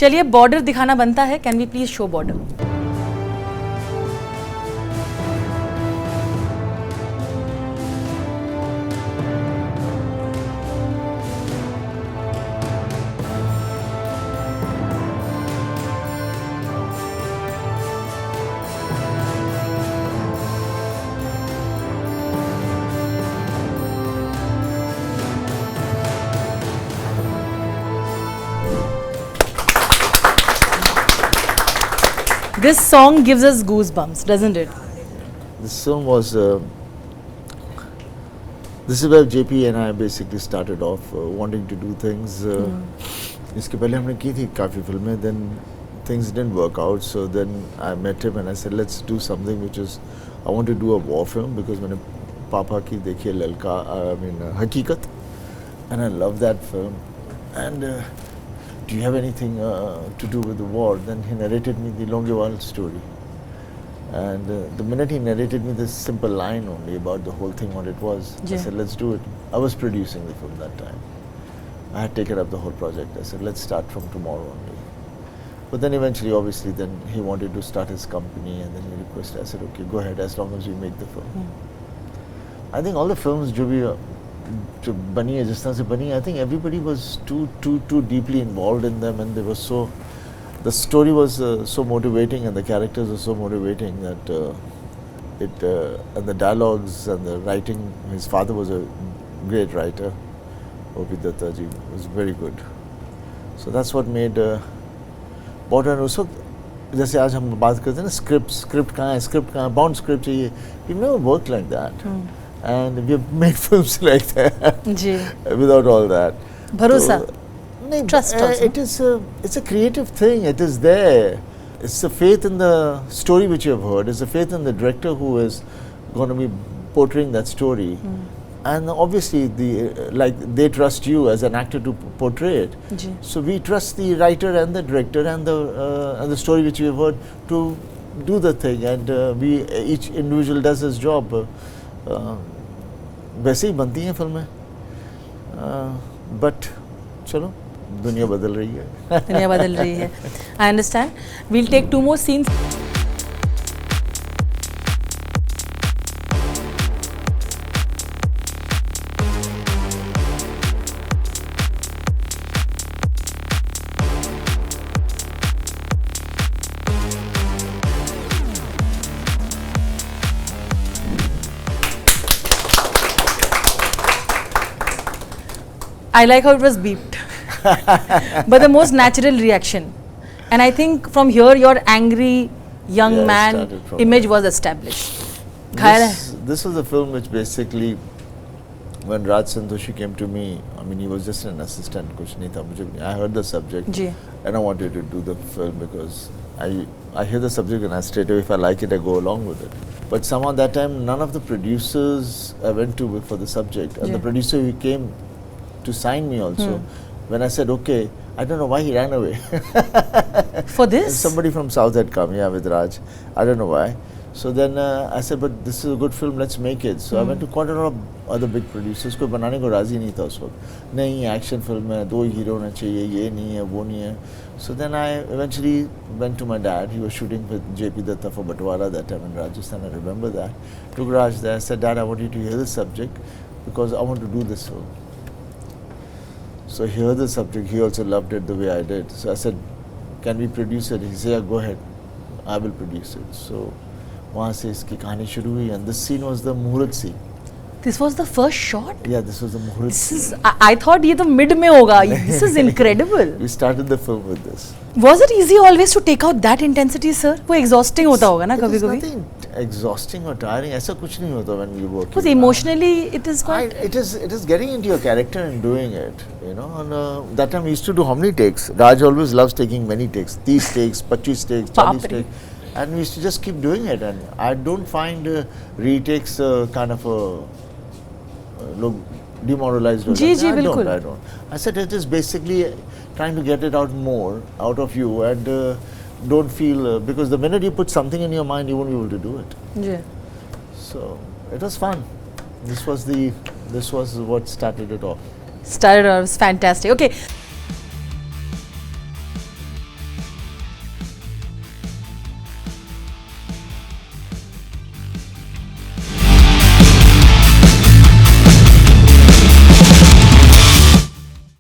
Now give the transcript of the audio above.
चलिए बॉर्डर दिखाना बनता है, can we please show border? This song gives us goosebumps, doesn't it? This song was. This is where JP and I basically started off wanting to do things. इसके पहले हमने की थी काफ़ी फिल्में. Then things didn't work out. So then I met him and I said, let's do something which is. I want to do a war film because मैंने पापा की देखी है ललका. I mean हकीकत, and I love that film. And do you have anything to do with the war? Then he narrated me the Longewal story. And the minute he narrated me this simple line only about the whole thing, what it was, I said, let's do it. I was producing the film that time. I had taken up the whole project. I said, let's start from tomorrow only. But then eventually, obviously, then he wanted to start his company and then he requested, I said, okay, go ahead as long as we make the film. I think all the films जो बनी है जिस तरह से बनी, I think everybody was too deeply involved in them and they were so, the story was so motivating and the characters were so motivating that and the dialogues and the writing, his father was a great writer, O.P. Datta ji was very good. So that's what made Border. And also जैसे आज हम बात करते हैं ना script कहाँ है bound script चाहिए, we've never worked like that. And we've made films like that without all that. भरोसा, trust also. It's a creative thing. It is there. It's the faith in the story which you have heard. It's the faith in the director who is going to be portraying that story. And obviously, they trust you as an actor to portray it. So we trust the writer and the director and the story which we have heard to do the thing. And each individual does his job. वैसे ही बनती हैं फिल्में, but चलो दुनिया बदल रही है. I understand. We'll take 2 more scenes. I like how it was beeped, but the most natural reaction, and I think from here your angry young man image was established. This was a film which basically, when Raj Santoshi came to me, I mean he was just an assistant, कुछ नहीं था मुझे. I heard the subject and I wanted to do the film because I hear the subject and I straight away, if I like it, I go along with it. But somehow that time none of the producers I went to for the subject, and the producer who came to sign me also. When I said okay, I don't know why he ran away. For this? Somebody from South had come, with Raj. I don't know why. So then I said, but this is a good film, let's make it. So I went to quite a lot of other big producers. कोई बनाने को राजी नहीं था उस वक्त. नहीं, action film है, 2 हीरो होना चाहिए, ये नहीं है, वो नहीं है. So then I eventually went to my dad. He was shooting with JP Datta for Batwara that time in Rajasthan. I remember that. Took Raj there. I said, Dad, I want you to hear this subject because I want to do this film. So he heard the subject, he also loved it the way I did. So I said, can we produce it? He said, yeah, go ahead, I will produce it. So वहाँ से इसकी कहानी शुरू हुई, and this scene was the Muhurat scene. This was the first shot? Yeah, this was the Muhurat scene. I thought ये तो mid में होगा. This is incredible. We started the film with this. Was it easy always to take out that intensity, sir? वो exhausting होता होगा ना कभी-कभी? It is nothing exhausting or tiring. ऐसा कुछ नहीं होता when you work. Because emotionally it is quite. It is getting into your character and doing it. You know, and that time we used to do how many takes? Raj always loves taking many takes. 30 takes, 25 takes, 40 takes. And we used to just keep doing it. And I don't find retakes kind of look demoralized. I don't. I said it is basically trying to get it out more out of you and don't feel because the minute you put something in your mind, you won't be able to do it. Yeah. So it was fun. This was what started it off. Started off. It was fantastic. Okay.